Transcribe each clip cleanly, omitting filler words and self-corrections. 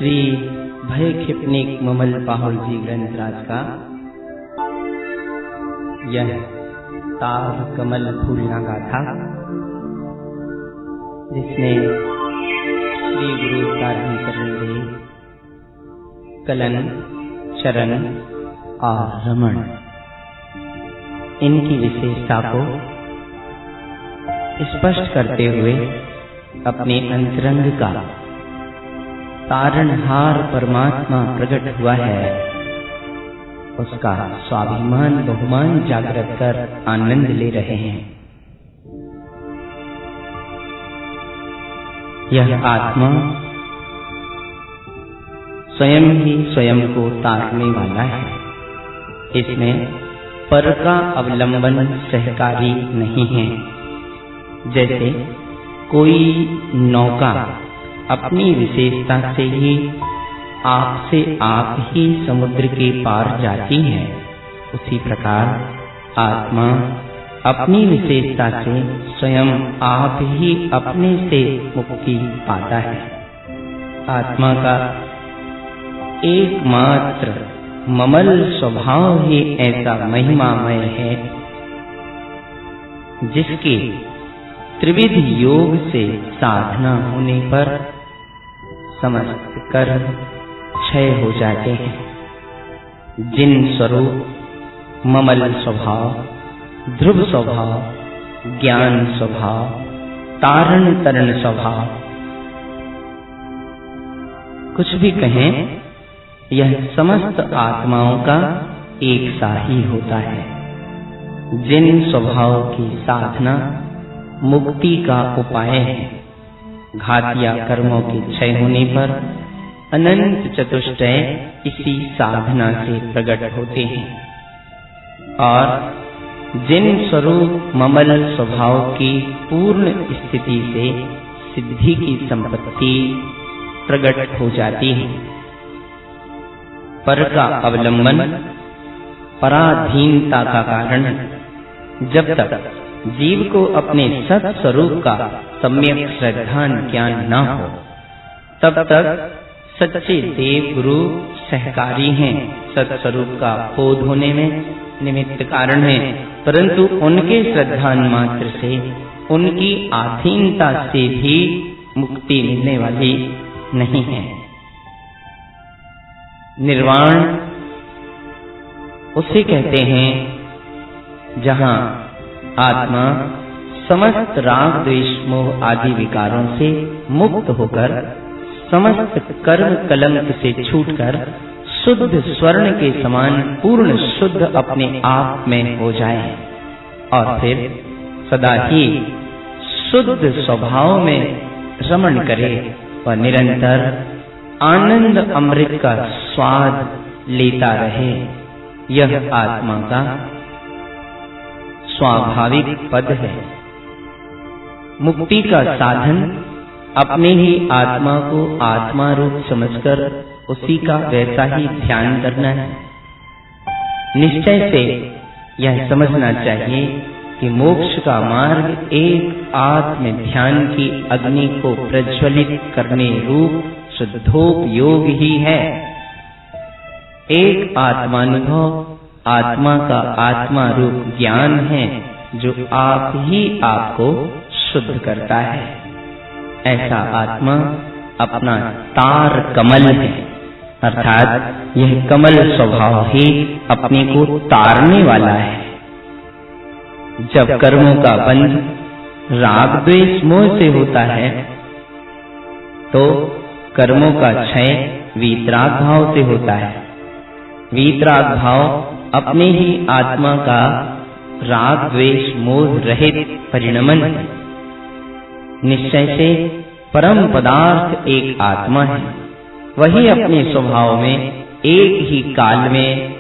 श्री भय क्षिपनिक ममल पाहुल जी ग्रंथराज का यह तार कमल फूलना गाथा, जिसमें श्री गुरु तारण चरण देव, कलन, चरण और रमण, इनकी विशेषता को स्पष्ट करते हुए अपने अंतरंग का तारणहार परमात्मा प्रकट हुआ है, उसका स्वाभिमान बहुमान जागृत कर आनंद ले रहे हैं। यह आत्मा स्वयं ही स्वयं को तारने वाला है। इसमें पर का अवलंबन सहकारी नहीं है। जैसे कोई नौका अपनी विशेषता से ही आपसे आप ही समुद्र के पार जाती है, उसी प्रकार आत्मा अपनी विशेषता से स्वयं आप ही अपने से मुक्ति पाता है। आत्मा का एकमात्र ममल स्वभाव ही ऐसा महिमामय है, जिसके त्रिविध योग से साधना होने पर समस्त कर्म क्षय हो जाते हैं। जिन स्वरूप ममल स्वभाव, ध्रुव स्वभाव, ज्ञान स्वभाव, तारण तरण स्वभाव, कुछ भी कहें, यह समस्त आत्माओं का एक सा ही होता है। जिन स्वभाव की साधना मुक्ति का उपाय है, घातिया कर्मों के क्षय होने पर अनंत चतुष्टय इसी साधना से प्रकट होते हैं, और जिन स्वरूप ममल स्वभाव की पूर्ण स्थिति से सिद्धि की संपत्ति प्रकट हो जाती है, पर का अवलंबन पराधीनता का कारण जब तक जीव को अपने सत स्वरूप का सम्यक श्रद्धान ज्ञान न हो, तब तक सच्चे देव गुरु सहकारी हैं, सत स्वरूप का बोध होने में निमित्त कारण है, परंतु उनके श्रद्धान मात्र से, उनकी आधीनता से भी मुक्ति मिलने वाली नहीं है। निर्वाण उसे कहते हैं जहां आत्मा समस्त राग द्वेष मोह आदि विकारों से मुक्त होकर, समस्त कर्म कलंक से छूटकर शुद्ध स्वर्ण के समान पूर्ण शुद्ध अपने आप में हो जाए, और फिर सदा ही शुद्ध स्वभाव में रमण करे और निरंतर आनंद अमृत का स्वाद लेता रहे। यह आत्मा का स्वाभाविक पद है। मुक्ति का साधन अपने ही आत्मा को आत्मा रूप समझकर उसी का वैसा ही ध्यान करना है। निश्चय से यह समझना चाहिए कि मोक्ष का मार्ग एक आत्म ध्यान की अग्नि को प्रज्वलित करने रूप शुद्धोपयोग ही है। एक आत्मानुभव आत्मा का आत्मा रूप ज्ञान है, जो आप ही आपको शुद्ध करता है। ऐसा आत्मा अपना तार कमल है, अर्थात यह कमल स्वभाव ही अपने को तारने वाला है। जब कर्मों का बंध राग द्वेष मोह से होता है, तो कर्मों का क्षय वीतराग भाव से होता है। वीतराग भाव अपने ही आत्मा का राग द्वेष मोह रहित परिणमन है। निश्चय से परम पदार्थ एक आत्मा है, वही अपने स्वभाव में एक ही काल में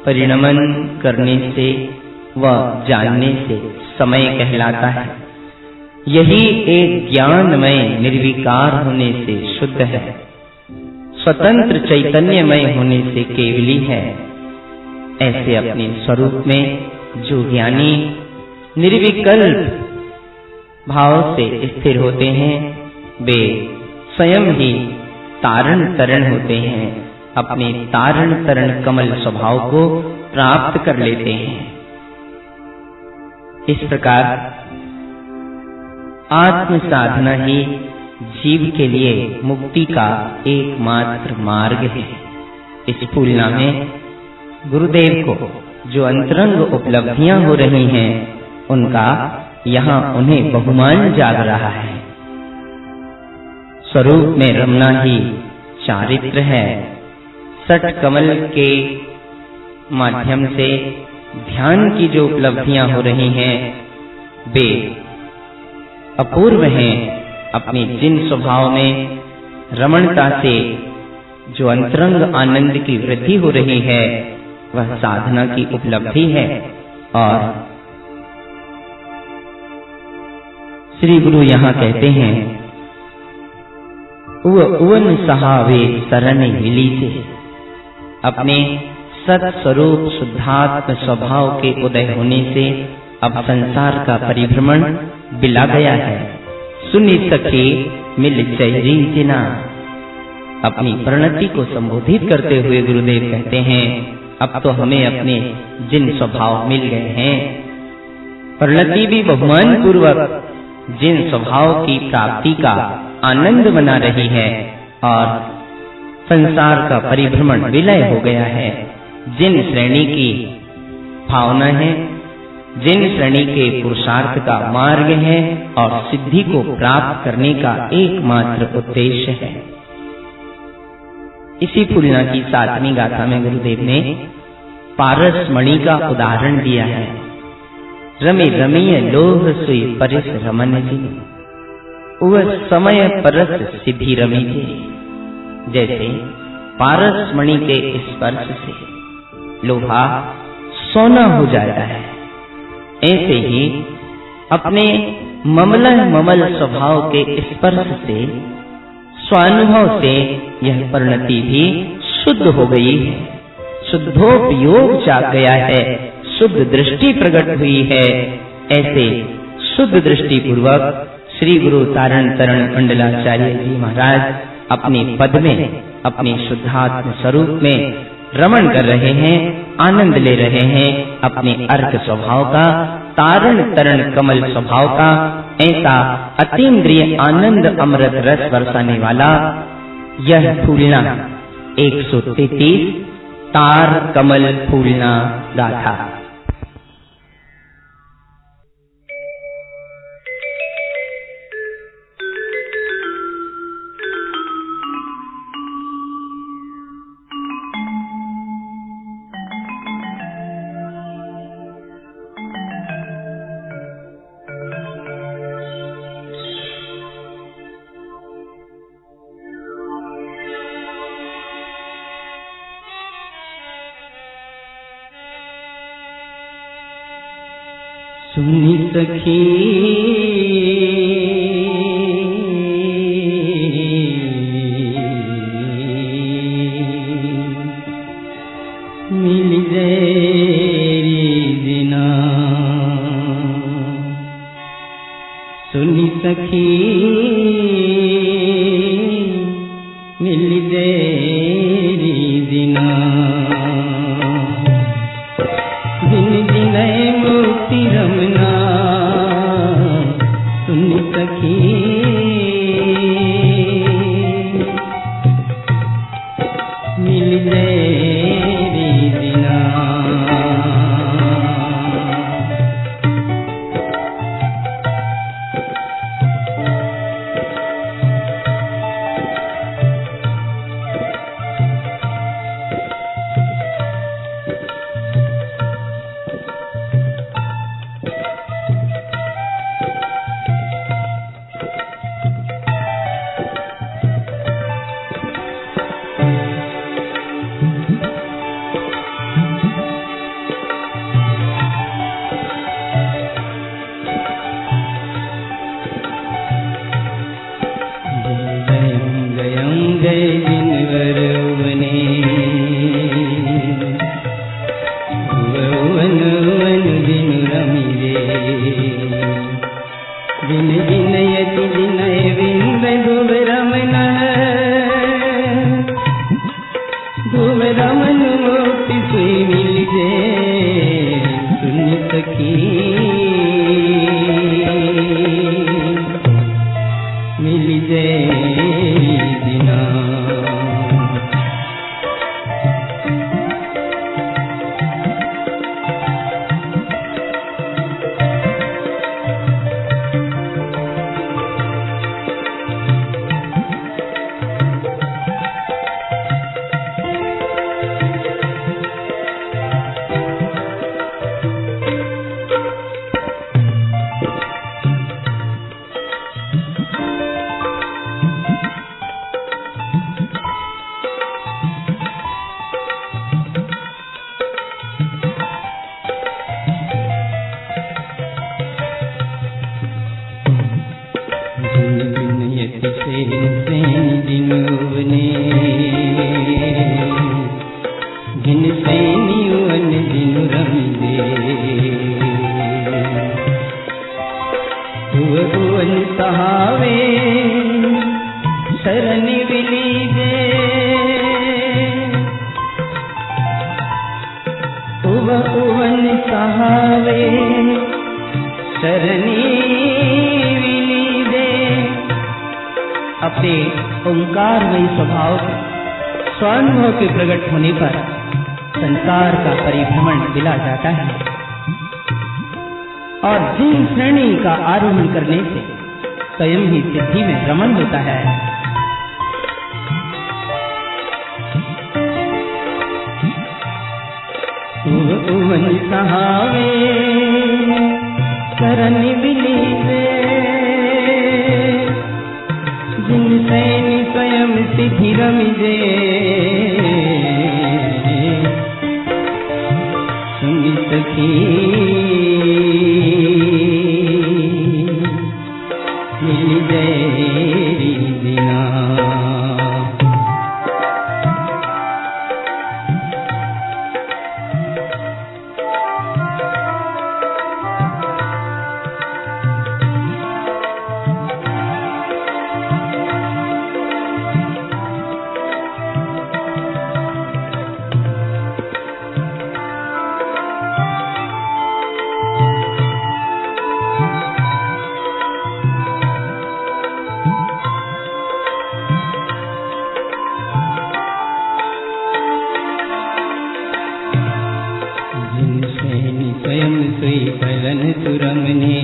परिणमन करने से व जानने से समय कहलाता है। यही एक ज्ञानमय निर्विकार होने से शुद्ध है, स्वतंत्र चैतन्यमय होने से केवली है। ऐसे अपने स्वरूप में जो ज्ञानी निर्विकल्प भाव से स्थिर होते हैं, वे स्वयं ही तारण तरण होते हैं, अपने तारण तरण कमल स्वभाव को प्राप्त कर लेते हैं। इस प्रकार आत्म साधना ही जीव के लिए मुक्ति का एकमात्र मार्ग है। इस फूलना में गुरुदेव को जो अंतरंग उपलब्धियां हो रही हैं, उनका यहाँ उन्हें बहुमान जाग रहा है। स्वरूप में रमना ही चारित्र है। सठ कमल के माध्यम से ध्यान की जो उपलब्धियां हो रही हैं, वे अपूर्व हैं। अपने जिन स्वभाव में रमणता से जो अंतरंग आनंद की वृद्धि हो रही है, वह साधना की उपलब्धि है। और श्री गुरु यहाँ कहते हैं, उवन सहावे शरण मिली से। अपने सत्स्वरूप शुद्धात्म स्वभाव के उदय होने से अब संसार का परिभ्रमण बिला गया है। सुनि सके मिल चैरी जिना। अपनी परिणति को संबोधित करते हुए गुरुदेव कहते हैं, अब तो हमें अपने जिन स्वभाव मिल गए हैं। परिणति भी बहुमान पूर्वक जिन स्वभाव की प्राप्ति का आनंद बना रही है और संसार का परिभ्रमण विलय हो गया है। जिन श्रेणी की भावना है, जिन श्रेणी के पुरुषार्थ का मार्ग है और सिद्धि को प्राप्त करने का एकमात्र उद्देश्य है। इसी फूलना की 7वीं गाथा में गुरुदेव ने पारस मणि का उदाहरण दिया है। रमे रमीय लोह सुई परिस रमन जी, वह समय परस सिद्धि रमी जी। जैसे पारस मणि के स्पर्श से लोहा सोना हो जाता है, ऐसे ही अपने ममल स्वभाव के स्पर्श से स्वानुभव से यह परिणति भी शुद्ध हो गई है। शुद्धोपयोग जाग गया है, शुद्ध दृष्टि प्रकट हुई है। ऐसे शुद्ध दृष्टि पूर्वक श्री गुरु तारण तरण मंडलाचार्य जी महाराज अपने पद में, अपने शुद्धात्म स्वरूप में रमण कर रहे हैं, आनंद ले रहे हैं अपने अर्क स्वभाव का, तारण तरण कमल स्वभाव का। ऐसा अतीन्द्रिय आनंद अमृत रस बरसाने वाला यह फूलना 133 तार कमल फूलना गाथा। सुनी सखी मिल तेरी दिना, सुनी सखी मिल तेरी दिना। दिन दिने मुक्ति रमना, सुनी सखी मिल तेरी दिना। दिन दिन यति दिन विंद भुव रमन शरण विलीजे उवन सहावे शरणी विलीजे। अपने ओंकारमयी स्वभाव स्वानुभव के प्रकट होने पर संसार का परिभ्रमण दिला जाता है और जिन श्रेणी का आरोहण करने से स्वयं ही सिद्धि में रमण होता है। उवन सहावे शरण विलीजे जिन सैनि स्वयं सिद्धि रमिजे। सुनि सखी मिल जय दिना। स्वयं सोई कलन सुरमने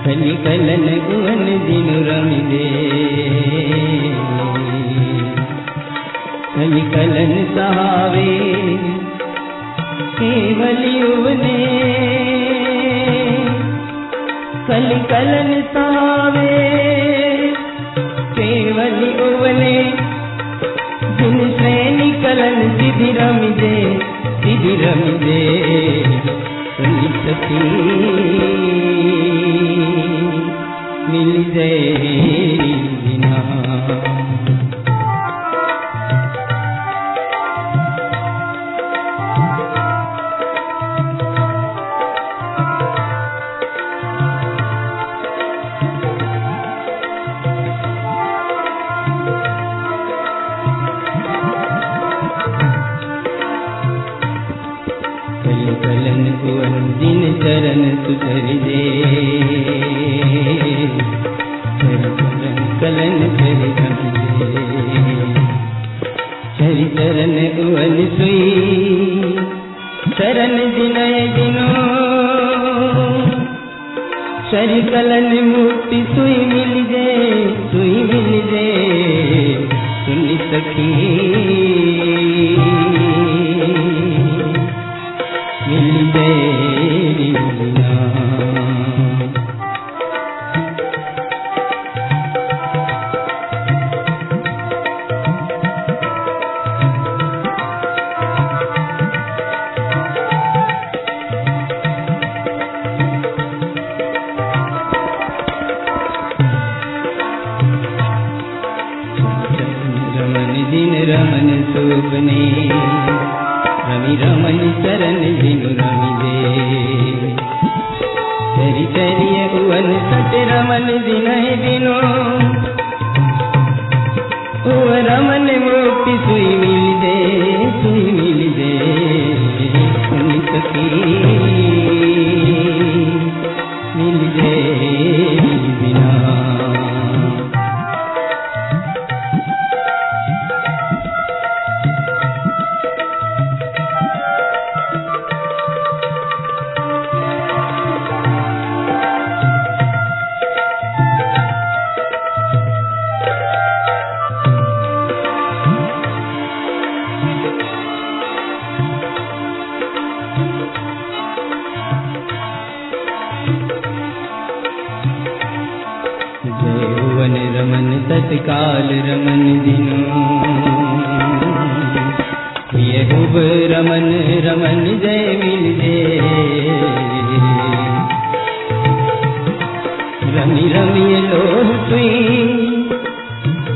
कली कलन गुवन दिन रमिदे। कली कलन सहावे केवली उवने कली कलन सहावे केवली उवने। जिन श्रेणी कलन सिद्धि रमिजे सुनि सखी मिल जय दिना। कलन गुवन दिन चरण सुधर दे कलन चरि चरि चरण गुवन सुई चरण दिनय दिनो। चरि कलन मुक्ति सुई मिल जे सुनि सखी मिल जय दिना। रमन दिन रमन शोभने रमि रमन चरण जिनु रमिदे। चरि चरिय उवन सट रमन दिनहि दिनो। उव रमन मुक्ति सुई मिल दे सुनि सखी मिल जय दिना। जयवन रमन तत्काल रमन दिनो। यहुब रमन रमन जय मिल जे। रमि रमि लोह सुई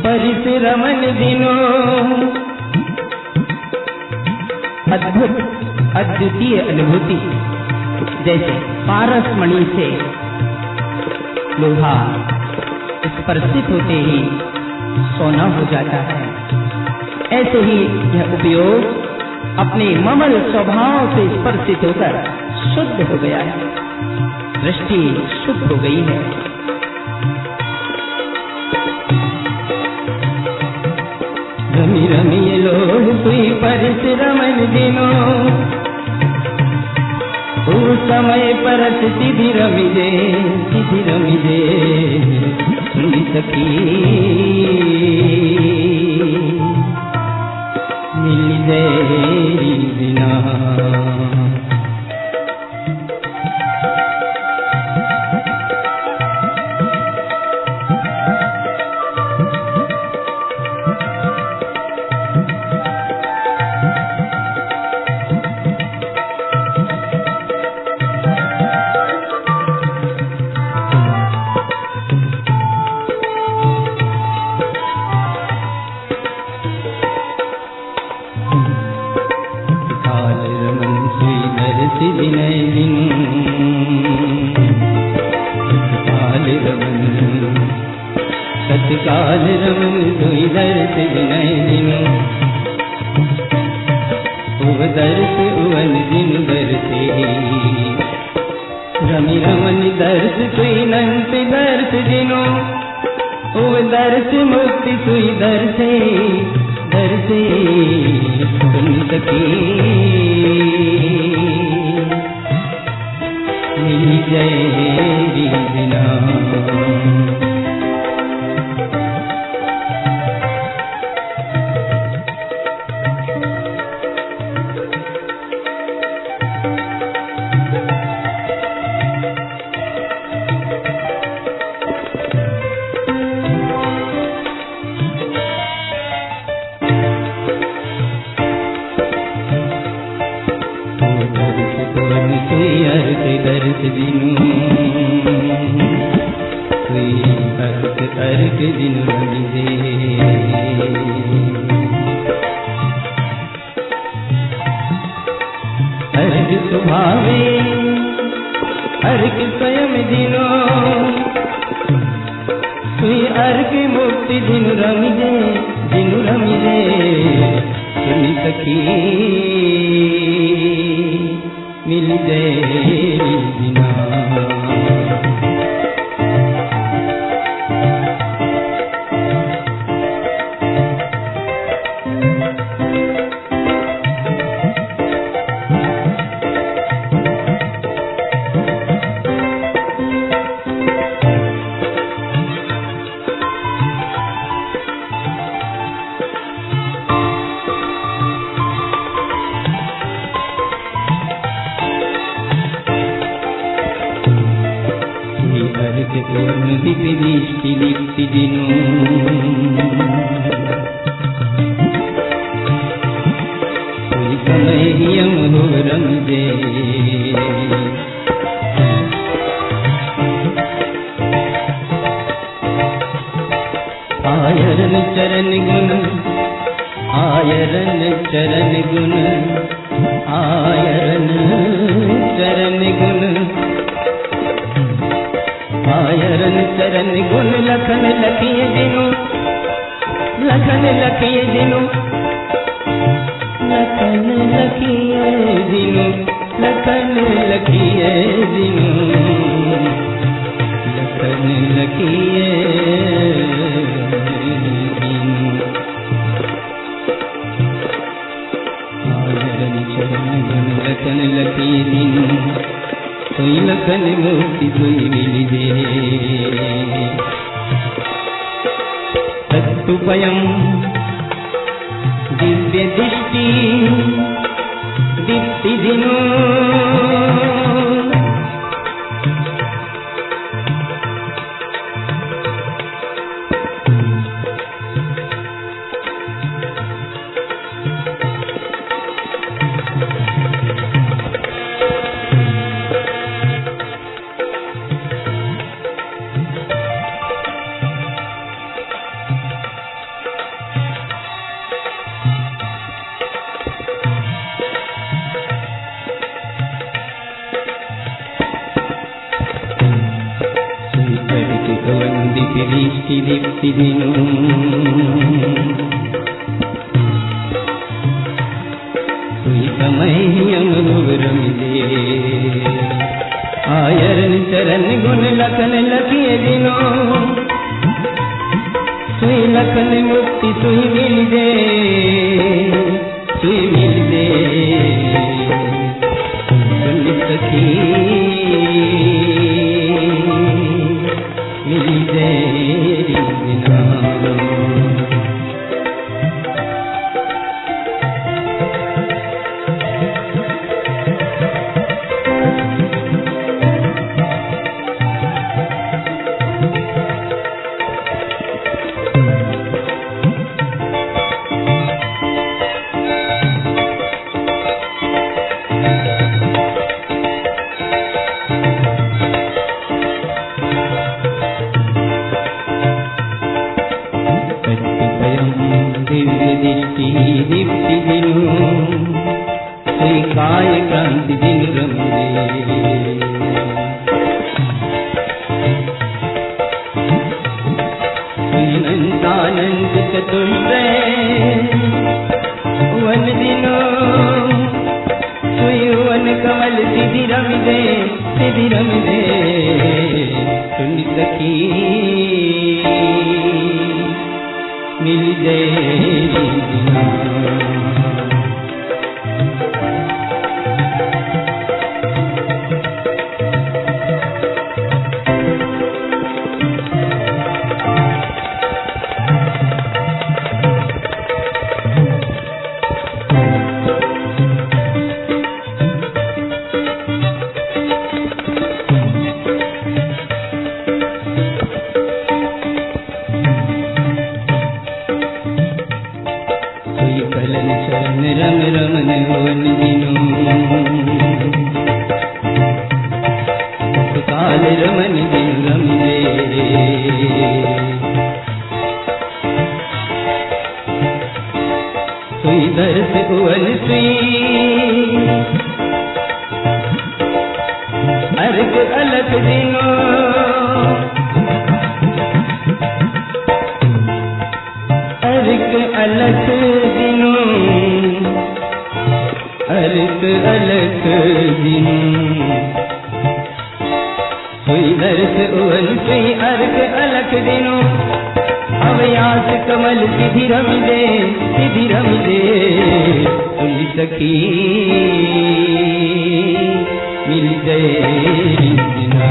परिस रमन दिनो। अद्भुत अद्वितीय अनुभूति जैसे पारस मणि से लोहा स्पर्शित होते ही सोना हो जाता है, ऐसे ही यह उपयोग अपने ममल स्वभाव से स्पर्शित होकर शुद्ध हो गया है, दृष्टि शुद्ध हो गई है। रमी रमी लोह सुई परिस रमन दिनो, उस समय परत सिद्धि रमी जे सुनी सखी मिल तेरी बिना। सतकाल रमन सोई दर्श विनय दिनो, उव दर्श उवन दिन दर्शे। रमि रमन दर्श सोई नंत दर्श दिनो, उव दर्श मुक्ति सोई दर्शे सुन सखी मिल जय बिना। दर्श दिनु अर्क दिनु रवि दे, अर्क स्वभावे अर्क स्वयं दिनो, सुई अर्क मुक्ति दिनु रवि दे सुनी सखी मिल तेरी बिना। दीप्ति दीप्ति दिनो, कोई समय यम हो रम दे। आयरन चरण गुण आयरन चरण गुण आयरन चरण गुण आयरन चरण गुण लखन लखिए दिनो, लखन लखिए दिनो, लखन लखिए दिनो, लखन लखिए दिनो, लखन लखिए दिनो। आयरन चरण गुण लखन लखिए दिनो, सोई लखन मुक्ति सोई मिल दे। तत्तुपयम् दिव्य दृष्टि दीप्ति दिनो, दृष्टि दीप्ति दिनु सुई समय अमरूप रमिले आयरन चरण गुण लखन लखिए दिनो सुई लखन मुक्ति सुई मिल दे सुई मिल दे सुन सखी मिल दे बिना दीप्ति दिनु सुई काय क्रांति दिन रमले सुई नंदानंद चतुर्थ वन दिनो सुई वन कमल सिद्धि रमिले सुन सखी मिल जाए चरण रम रमन वन दिनो काल रमन दिन रमले सुई दर्श उवन सुई अर्क अलग दिनो अर्क अलग दिनो अर्क अलग दिनो सुई दर्श उवन सुई अर्क अलग दिनो अवयास कमल सिद्धि रमिले सुन सखी मिल गए बिना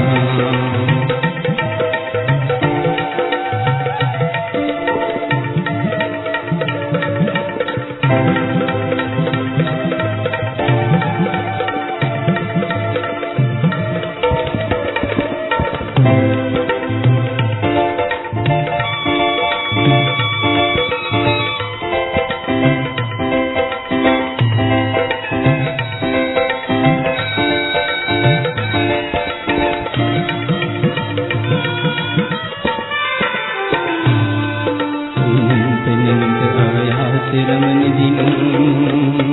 रमन दिनो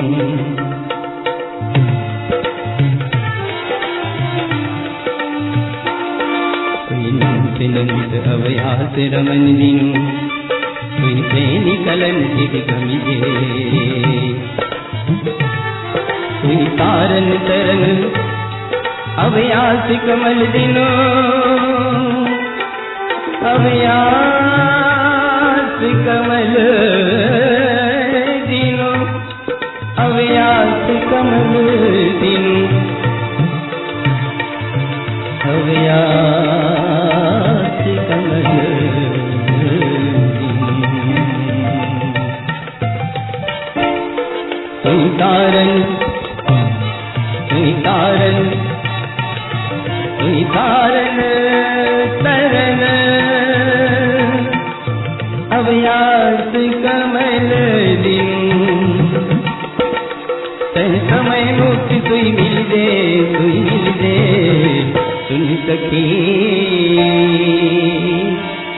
नंत अवयास रमन दिनो सुई से निकलन सिद्धि गमिले सुई तारन तरन अवयास कमल दिनो अवयास कमल दिनो अवयास कमल दिनो अवयास कमल सुई तारन तरन अवयास कमल दिनु तह समय मुक्ति सुई मिल दे सुन सखी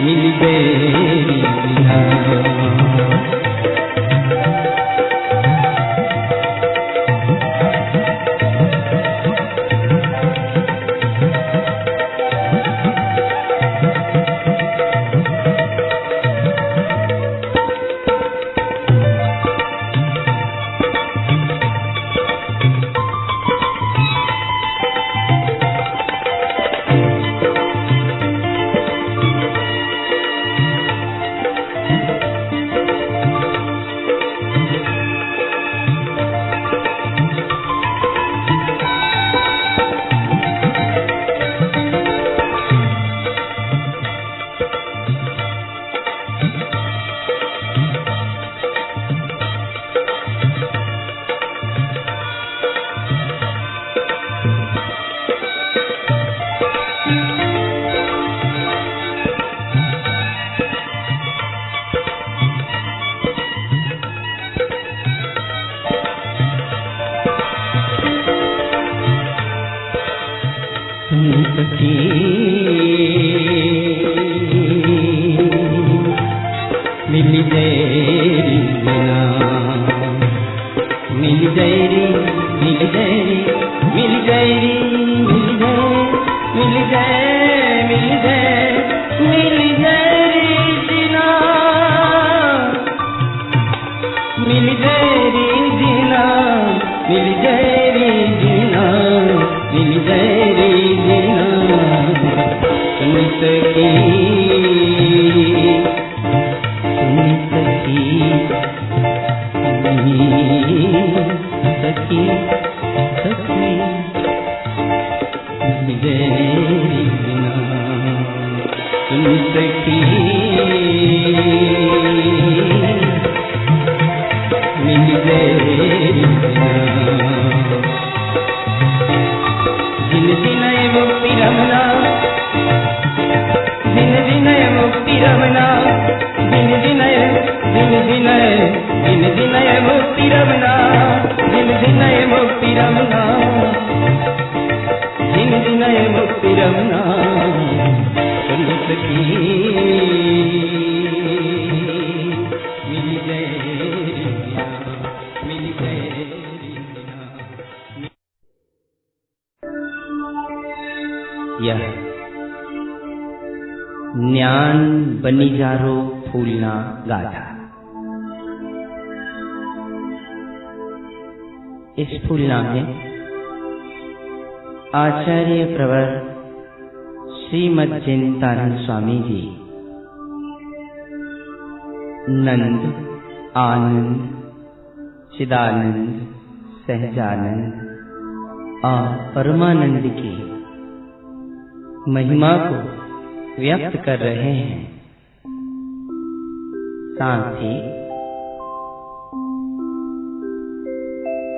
मिल दे बिना सखी सुन सखी सखी सखी मुझे बिना सुन सखी मुझे बिना दिन विनय मुक्ति रमना दिन विनय मुक्ति रमना दिन विनय दिन विनय दिन विनय मुक्ति रमना दिन विनय मुक्ति रमना दिन विनय मुक्ति रमना सुन सखी मिल गए मिल गए। यह ज्ञान बनिजारो फूलना गाथा। इस फूलना में आचार्य प्रवर श्रीमद् चिंतानंद स्वामी जी नंद, आनंद, चिदानंद, सहजानंद और परमानंद की महिमा को व्यक्त कर रहे हैं। साथ ही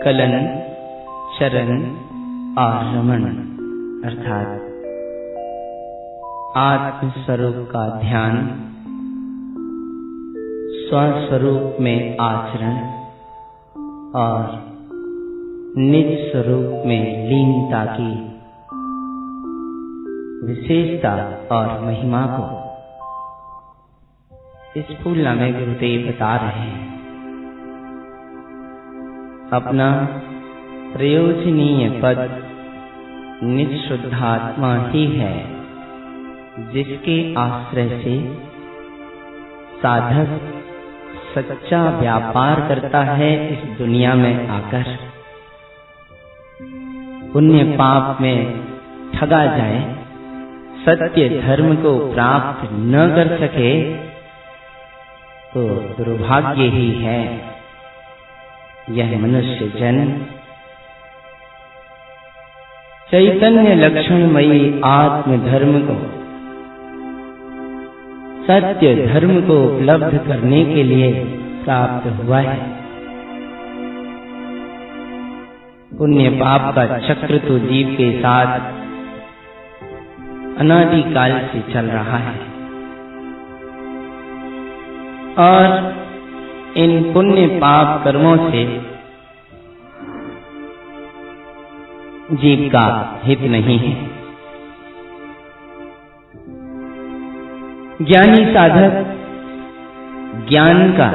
कलन, चरण और रमण अर्थात आत्म स्वरूप का ध्यान, स्वस्वरूप में आचरण और निज स्वरूप में लीनता की विशेषता और महिमा को इस फूलना में गुरुदेव बता रहे हैं। अपना प्रयोजनीय पद निज शुद्धात्मा ही है, जिसके आश्रय से साधक सच्चा व्यापार करता है। इस दुनिया में आकर पुण्य पाप में ठगा जाए, सत्य धर्म को प्राप्त न कर सके तो दुर्भाग्य ही है। यह मनुष्य जन्म चैतन्य लक्षणमयी आत्म धर्म को, सत्य धर्म को उपलब्ध करने के लिए प्राप्त हुआ है। पुण्य पाप का चक्र तो जीव के साथ अनादिकाल से चल रहा है और इन पुण्य पाप कर्मों से जीव का हित नहीं है। ज्ञानी साधक ज्ञान का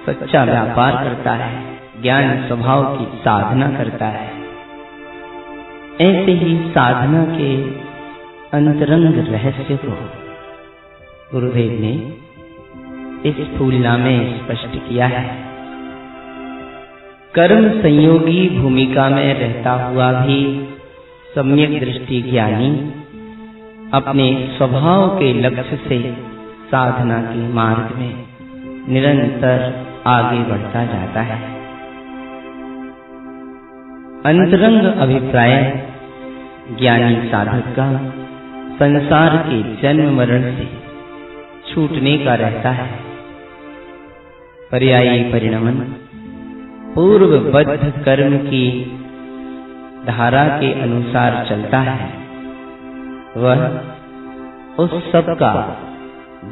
सच्चा व्यापार करता है, ज्ञान स्वभाव की साधना करता है। ऐसे ही साधना के अंतरंग रहस्य को गुरुदेव ने इस फूलना में स्पष्ट किया है। कर्म संयोगी भूमिका में रहता हुआ भी सम्यक दृष्टि ज्ञानी अपने स्वभाव के लक्ष्य से साधना के मार्ग में निरंतर आगे बढ़ता जाता है। अंतरंग अभिप्राय ज्ञानी साधक का संसार के जन्म मरण से छूटने का रहता है। पर्यायी परिणमन पूर्वबद्ध कर्म की धारा के अनुसार चलता है। वह उस सब का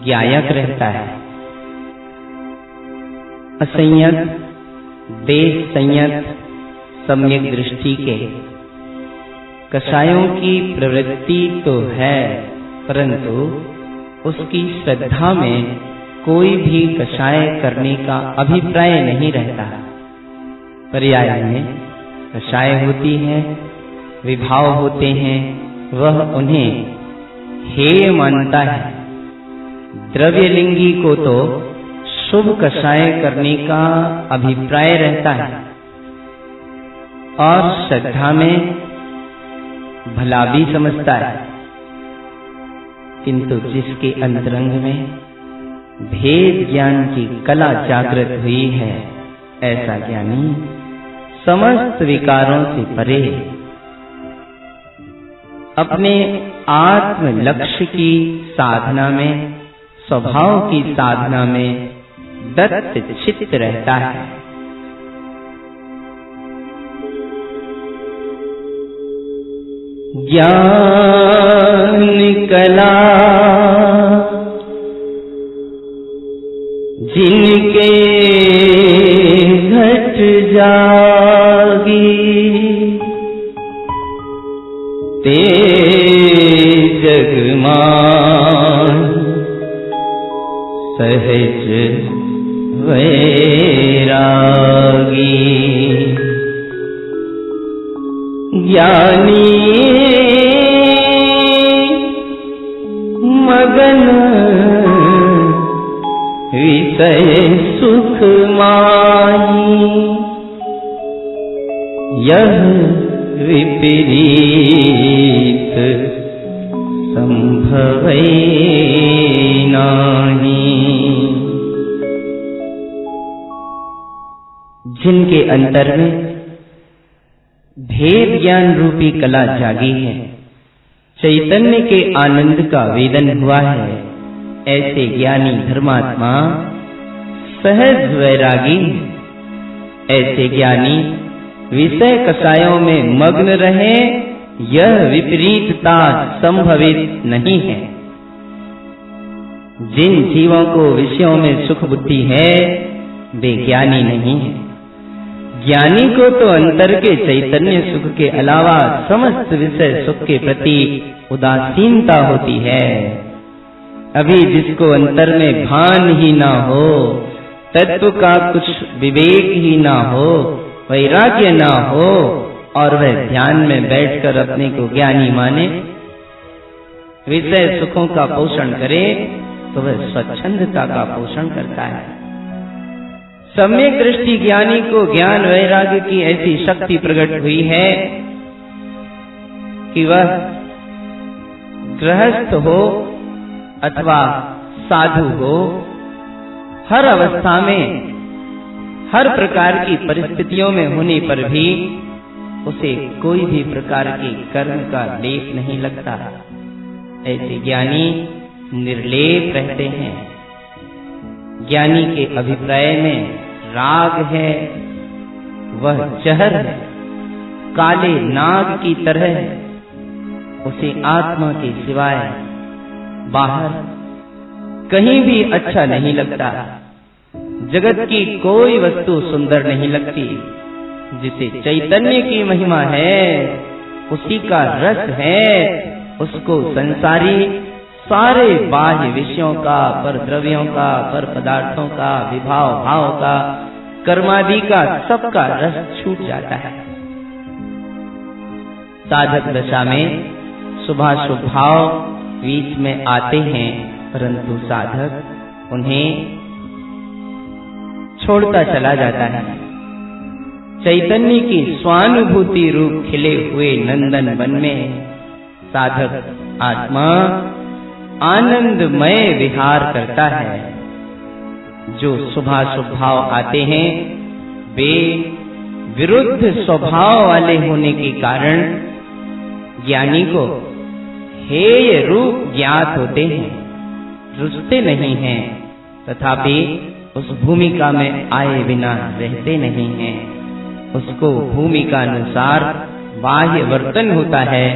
ज्ञायक रहता है। असंयत, देश संयत, सम्यक दृष्टि के कषायों की प्रवृत्ति तो है, परंतु उसकी श्रद्धा में कोई भी कषाय करने का अभिप्राय नहीं रहता। पर्याय में कषाय होती है, विभाव होते हैं, वह उन्हें हेय मानता है। द्रव्यलिंगी को तो शुभ कषाय करने का अभिप्राय रहता है और श्रद्धा में भला भी समझता है। किंतु जिसके अंतरंग में भेद ज्ञान की कला जागृत हुई है, ऐसा ज्ञानी समस्त विकारों से परे अपने आत्म लक्ष्य की साधना में, स्वभाव की साधना में दत्त चित्त रहता है। ज्ञान कला जिनके घट जागी, ते जगमान सहज वैरागी। ज्ञानी मगन विषय सुख माही, यह विपरीत संभवै नाही। जिनके अंतर में भेद ज्ञान रूपी कला जागी है, चैतन्य के आनंद का वेदन हुआ है, ऐसे ज्ञानी धर्मात्मा सहज वैरागी। ऐसे ज्ञानी विषय कषायों में मग्न रहे, यह विपरीतता संभवित नहीं है। जिन जीवों को विषयों में सुख बुद्धि है, वे ज्ञानी नहीं है। ज्ञानी को तो अंतर के चैतन्य सुख के अलावा समस्त विषय सुख के प्रति उदासीनता होती है। अभी जिसको अंतर में भान ही ना हो, तत्व का कुछ विवेक ही ना हो, वैराग्य ना हो, और वह ध्यान में बैठकर अपने को ज्ञानी माने, विषय सुखों का पोषण करे, तो वह स्वच्छंदता का पोषण करता है। सम्यक दृष्टि ज्ञानी को ज्ञान वैराग्य की ऐसी शक्ति प्रकट हुई है कि वह गृहस्थ हो अथवा साधु हो, हर अवस्था में, हर प्रकार की परिस्थितियों में होने पर भी उसे कोई भी प्रकार के कर्म का लेप नहीं लगता। ऐसे ज्ञानी निर्लेप रहते हैं। ज्ञानी के अभिप्राय में राग है, वह जहर है, काले नाग की तरह है। उसे आत्मा के सिवाय बाहर कहीं भी अच्छा नहीं लगता। जगत की कोई वस्तु सुंदर नहीं लगती। जिसे चैतन्य की महिमा है, उसी का रस है, उसको संसारी सारे बाह्य विषयों का, पर द्रव्यों का, पर पदार्थों का, विभाव भाव का, कर्मादि का, सबका रस छूट जाता है। साधक दशा में शुभाशुभ भाव बीच में आते हैं, परंतु साधक उन्हें छोड़ता चला जाता है। चैतन्य की स्वानुभूति रूप खिले हुए नंदन वन में साधक आत्मा आनंदमय विहार करता है। जो शुभाशुभ भाव आते हैं, वे विरुद्ध स्वभाव वाले होने के कारण ज्ञानी को हेय रूप ज्ञात होते हैं, रुचते नहीं हैं, तथापि उस भूमिका में आए बिना रहते नहीं हैं। उसको भूमिका अनुसार बाह्य वर्तन होता है,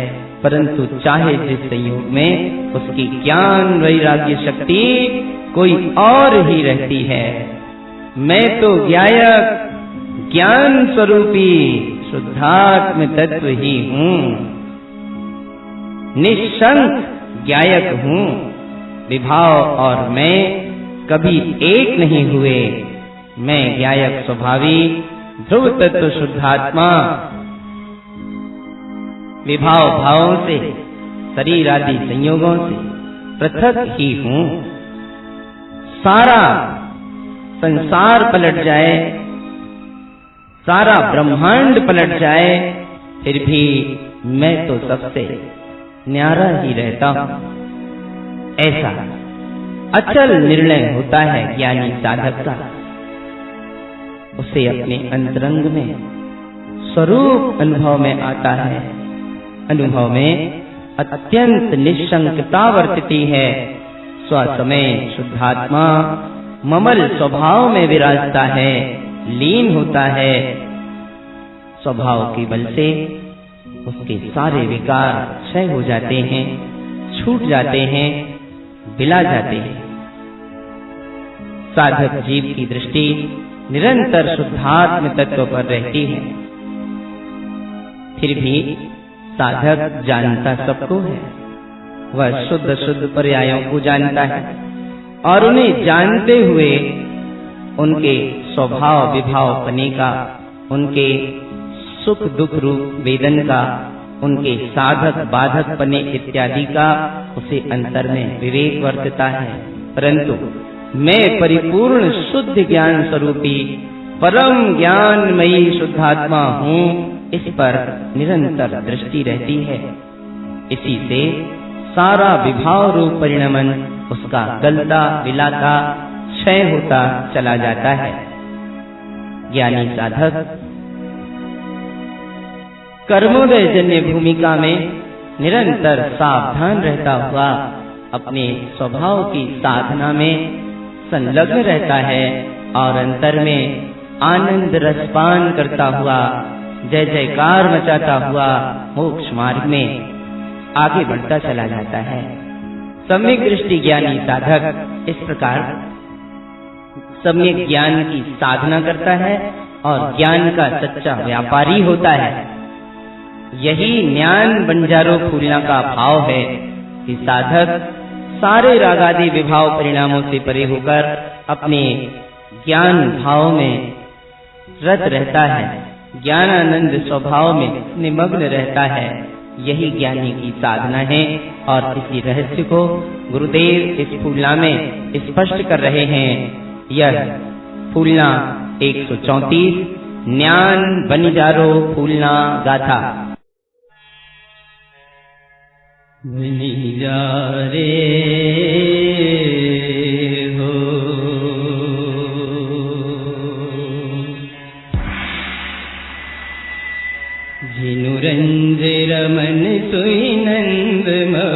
परंतु चाहे जिस संयोग में उसकी ज्ञान वैराग्य शक्ति कोई और ही रहती है। मैं तो ज्ञायक, ज्ञान स्वरूपी शुद्धात्म तत्व ही हूँ, निशंक ज्ञायक हूँ। विभाव और मैं कभी एक नहीं हुए। मैं ज्ञायक स्वभावी ध्रुव तत्व शुद्धात्मा विभाव भावों से, शरीर आदि संयोगों से पृथक ही हूँ। सारा संसार पलट जाए, सारा ब्रह्मांड पलट जाए, फिर भी मैं तो सबसे न्यारा ही रहता हूँ। ऐसा अचल निर्णय होता है ज्ञानी साधक का। उसे अपने अंतरंग में स्वरूप अनुभव में आता है। अनुभव में अत्यंत निशंकता वर्तती है। स्वसमय शुद्धात्मा ममल स्वभाव में विराजता है, लीन होता है। स्वभाव के बल से उसके सारे विकार क्षय हो जाते हैं, छूट जाते हैं, बिला जाते हैं। साधक जीव की दृष्टि निरंतर शुद्धात्म तत्व पर रहती है। फिर भी साधक जानता सबको है। वह शुद्ध शुद्ध पर्यायों को जानता है और उन्हें जानते हुए उनके स्वभाव विभाव पने का, उनके सुख दुख रूप वेदन का, उनके साधक बाधक पने इत्यादि का उसे अंतर में विवेक वर्तता है। परंतु मैं परिपूर्ण शुद्ध ज्ञान स्वरूपी परम ज्ञानमयी शुद्धात्मा हूँ, इस पर निरंतर दृष्टि रहती है। इसी से सारा विभाव रूप परिणमन उसका गलता विलाता क्षय होता चला जाता है। ज्ञानी साधक कर्मोदय जन्य भूमिका में निरंतर सावधान रहता हुआ अपने स्वभाव की साधना में संलग्न रहता है और अंतर में आनंद रसपान करता हुआ, जय जयकार मचाता हुआ मोक्ष मार्ग में आगे बढ़ता चला जाता है। सम्यक दृष्टि ज्ञानी साधक इस प्रकार सम्यक ज्ञान की साधना करता है और ज्ञान का सच्चा व्यापारी होता है। यही ज्ञान बंजारो फूलना का भाव है कि साधक सारे रागादि विभाव परिणामों से परे होकर अपने ज्ञान भाव में रत रहता है, ज्ञानानंद स्वभाव में निमग्न रहता है। यही ज्ञानी की साधना है और इसी रहस्य को गुरुदेव इस फूलना में स्पष्ट कर रहे हैं। यह फूलना 134 ज्ञान बनिजारो फूलना गाथा। बनिजारे हो जिनु रंज रमन सोई नंद मो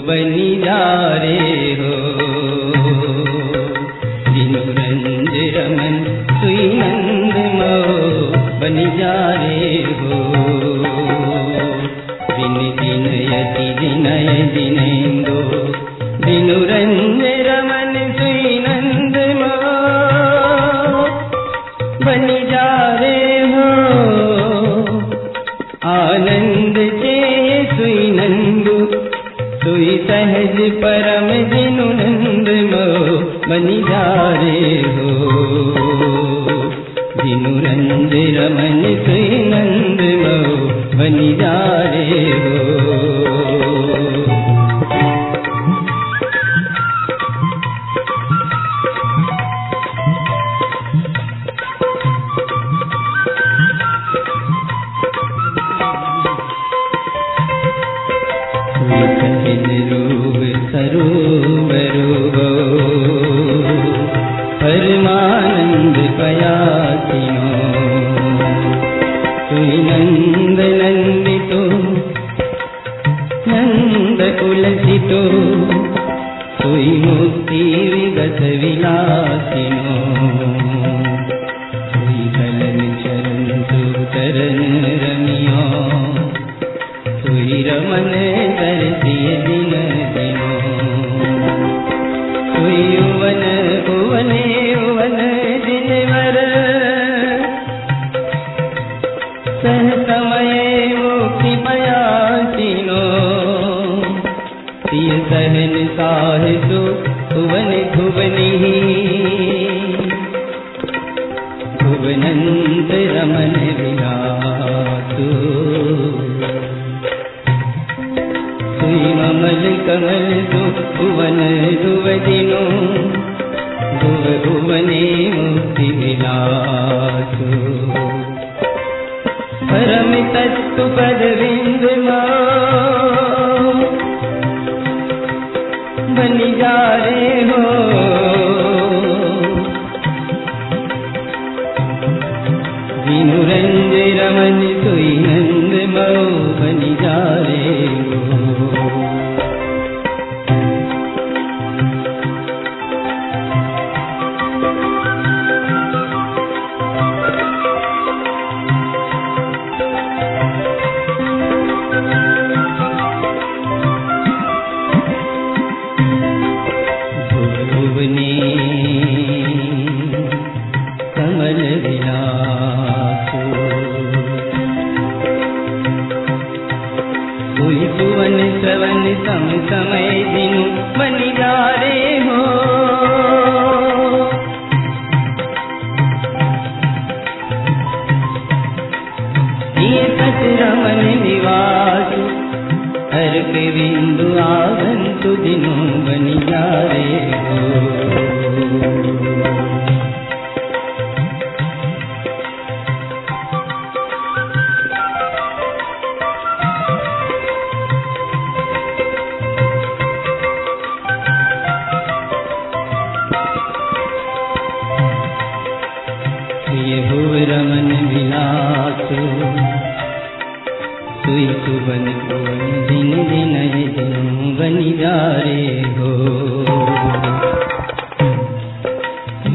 बनिजारे हो, जिनु रंज रमन सोई नंद मो बनिजारे हो। दिनय दिनेन्दो दिनु रंज रमन सुई नंद मो बनि जा रे हो। आनंद चे सुई नंदु सुई सहज परम दिनु नंद मो बनि जा रे हो। दिनु रंज रमन सुई नंद मो बनि जा रे हो। परमानंद पयासिनो सुई नंद नंदितो नंद उलसितो सुई मुक्ति विगत विलासिनो। सुई कलन चरण सुचरण रमियो सुई रमन दर्शिय दिन दिनो। सुई उवन उवने उवन दिनवर सह समय मुक्ति पयासिनो। सिय सहन साहसु भुवन भुवनि भुवनंत रमन विलासु। सुई ममल कमल दु भुवन दुवदिनो भुव भुवने मुक्ति विलासु। परम तत्व पद बिंद बन जा रे हो। जिनु रंज रमन सोई नंद मऊ बन जा रे हो। कमल विलासो कोई सुवन श्रवण सम समय दिनु बन जा रे हो। ये सच रमन निवास हर के बिंदु आगंतु दिनु बन जा रे हो। ये हो रमन विलास सुई सुबन भुवन दिन दिन दिन बन जा रे हो।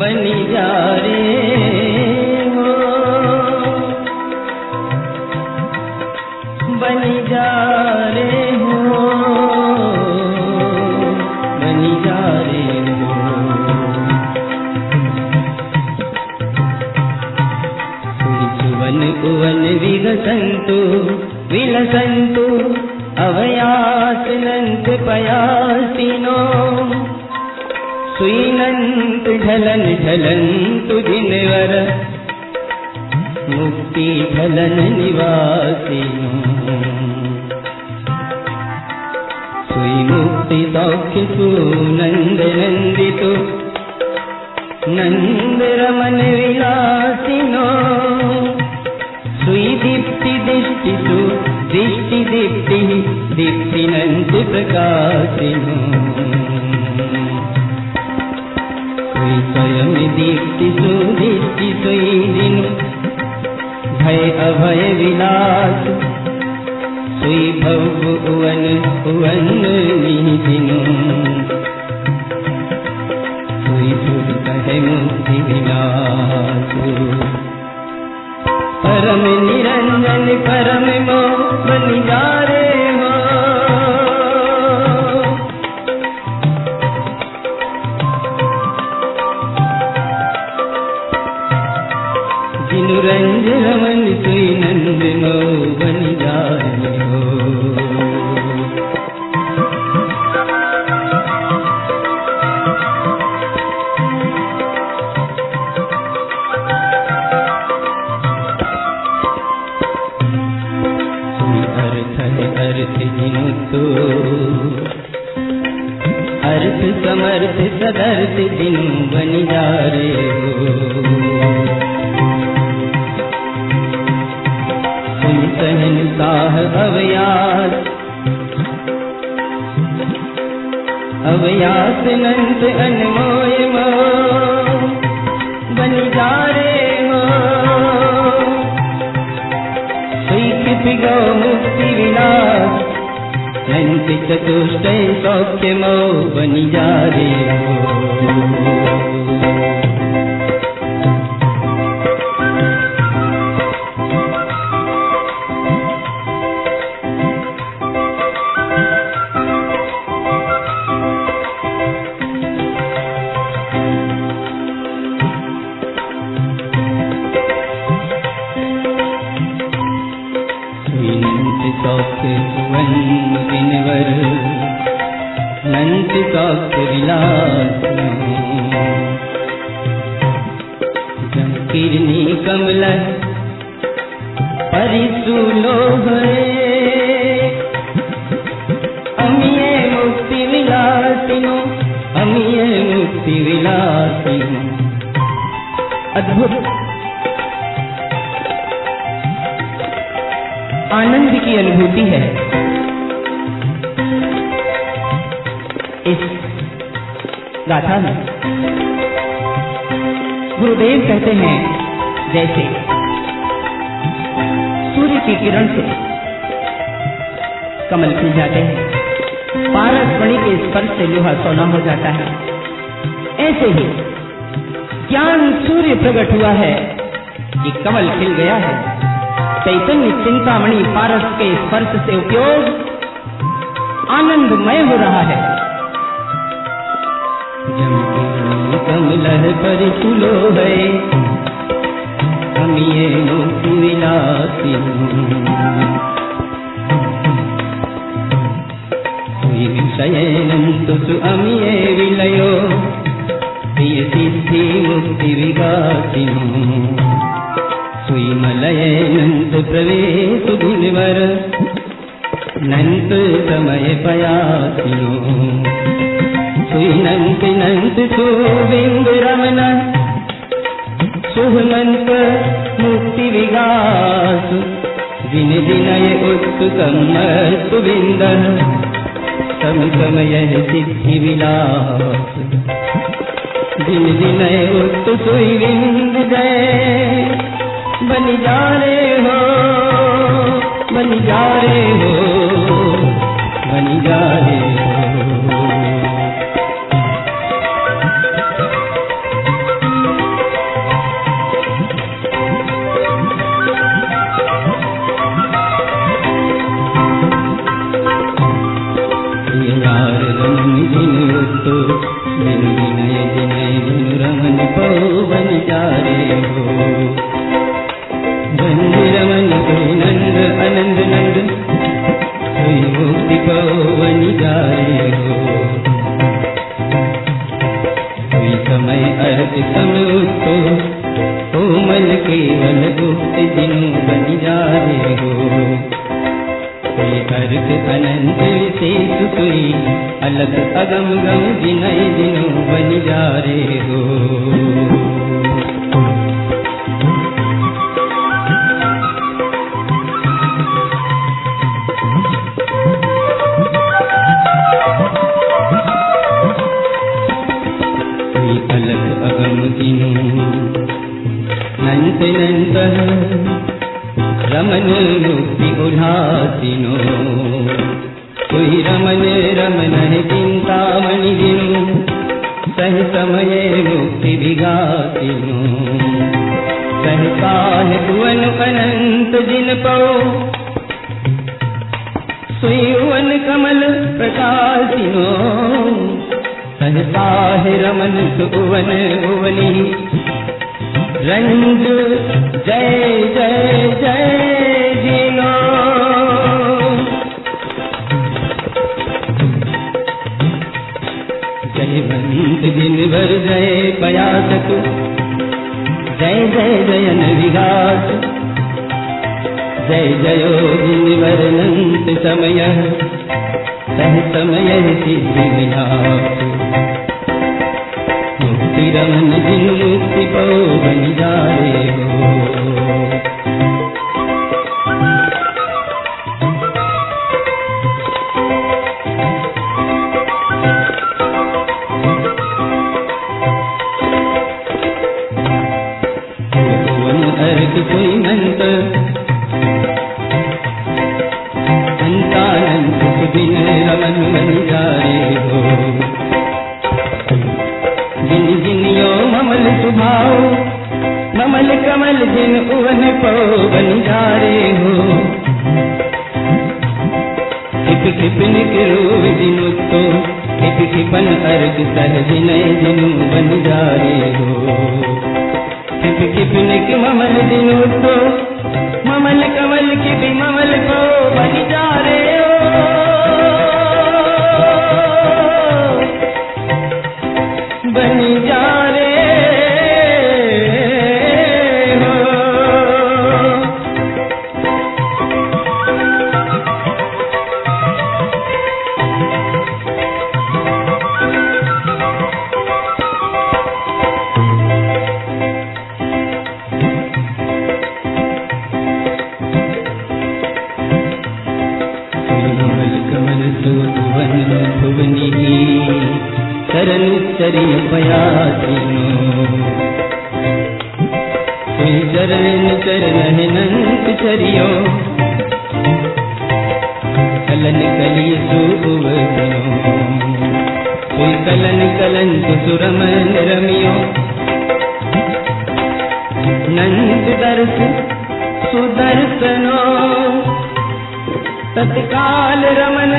बन जा रे हो। बन जा रे हो। बन जा रे हो। सुवन उवन विगसंतु विलसंतु अवयासनंत पयासिनो सुईनंत झलन झलंतु जिनवर मुक्ति झलन निवासिनो। सुई मुक्ति सौख्य सुनंद नंदितो नंद रमन विलासिनो। सुई दीप्ति दृष्टि सु दृष्टि दीप्ति दीप्ति नंद प्रकाशिनो। सुई स्वयं दीप्ति सु दृष्टि सुई दिनु भय अभय विलास। सुई भव उवन उवन निहिदिनु। सुई सुर कहे मुक्ति विलास। परम निरंजन परम मोह बन जा रे हो। जिनु रंज रमन सुई नंद मोह बन जा रे हो। अर्थ जिनु तो अर्थ समर्थ सदर्थ जिनु बन जा रे हो। सुन सहन साह अवयास अवयास नंत अनमोय मोह बन जा रे हो। गो मुक्ति विलास नंत चतुष्टय सौख्य मोह बन जा रे हो। दिनवर नंत सौख्य विलास। जंकीर्णी कमल परिसुलोह अमीय मुक्ति विलासिनो। अमीय मुक्ति विलासिनो। अद्भुत आनंद की अनुभूति है इस गाथा है। गुरुदेव कहते हैं जैसे सूर्य की किरण से कमल खिल जाते हैं, पारस मणि के स्पर्श से लोहा सोना हो जाता है, ऐसे ही ज्ञान सूर्य प्रकट हुआ है कि कमल खिल गया है। चैतन्य चिंतामणि पारस के स्पर्श से उपयोग आनंदमय हो रहा है। कमल पर फूलो है हम ये मुक्ति विलासी, शयनंतु अमिये विलयो प्रिय सिद्धि मुक्ति विगासिनो, सुमलयनंत प्रवेश दिनवर नंत समय पयासिनो, सुनंत नंत सुबिंद रमन सुहनंत मुक्ति विगास, दिन दिनय उत्सुकम सुबिंद सम समय सिद्धि विलास, दिन दिनय उत्सु सुविंद जय बन जा रे हो, बन जा रे हो, बन जा रे हो। दिन विनय विनय धनु रमन पौ बन जा रे हो, बंद रमन कोई नंद आनंद नंद कोई मुक्ति पौ बन जा रे हो, कोई समय अर्थ समूतो कोमल केवल गुप्त दिनु बन जा रे हो, कोई अर्थ अनंत विशेष कोई अलग अगम गम जिनय दिनु बन जा रे हो। कोई अलग अगम दिनु नंत नंत रमन मुक्ति उल्लासिनो, कोई रमन रमन चिंतामणि दिनु सह समय मुक्ति विगासिनो, सहसा है भुवन अनंत जिन पौ सुवन कमल प्रकाशिनो, सहसा है रमन सुवन भुवनी रंग जय जय जय जिनो, जयवंत दिन भर जय पयासक जय जय जयन विघास, जय जयो दिन भर अनंत समय सह समय सिद्धि विलास, मुक्ति रमन जिन मुक्ति पौ बन जा रे हो। कोई मंत अंतानंत दिन रमन बन जा रे हो, जिन जिनियो ममल सुभाव ममल कमल जिन उवन पौ बन जा रे हो, खिप खिपन किरो जिनु तो खिप खिपन अर्घ सह जिनय जिनु बन जा रे हो, खिप खिपन कि ममल जिनु तो ममल कमल की भी ममल को बन जा रे हो, बन जा रे हो। चरण चरिय पयासिनो सोई चरण चरण नंत चरियो कलन कलिय सुवदिनो सोई कलन कलन सुरमन रमियो नंद दर्श सुदर्शनो तत्काल रमन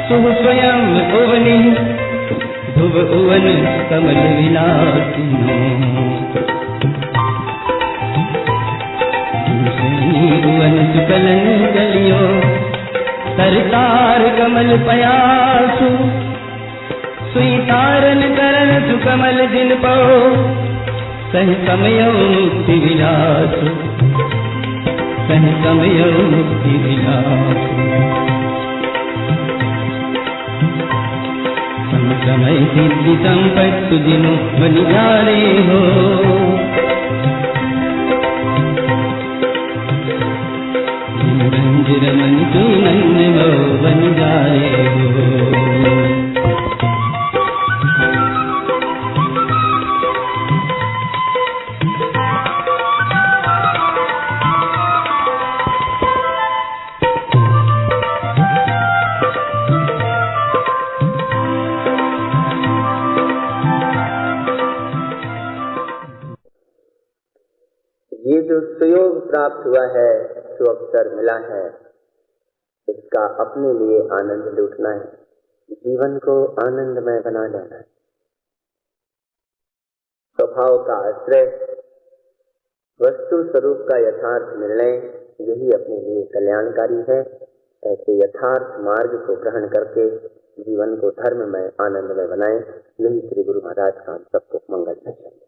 सुह स्वयं उवनि भुव उवन कमल विलासिनो उवन सुकलन कलियो सरतार कमल पयासु सुई तारन करण सुकमल दिन पो सह समय मुक्ति विलासु सह समय मुक्ति विलासु समय सिद्धि संपत्ति दिनो बन जाने हो रंज रमन सुनंद मो बन जाए हो ये जो सुयोग प्राप्त हुआ है, जो अवसर मिला है, इसका अपने लिए आनंद लूटना है, जीवन को आनंदमय बना लेना है। स्वभाव का आश्रय, वस्तु स्वरूप का यथार्थ निर्णय, यही अपने लिए कल्याणकारी है। ऐसे यथार्थ मार्ग को ग्रहण करके जीवन को धर्ममय आनंदमय बनाएं, यही श्री गुरु महाराज का सबको मंगल है।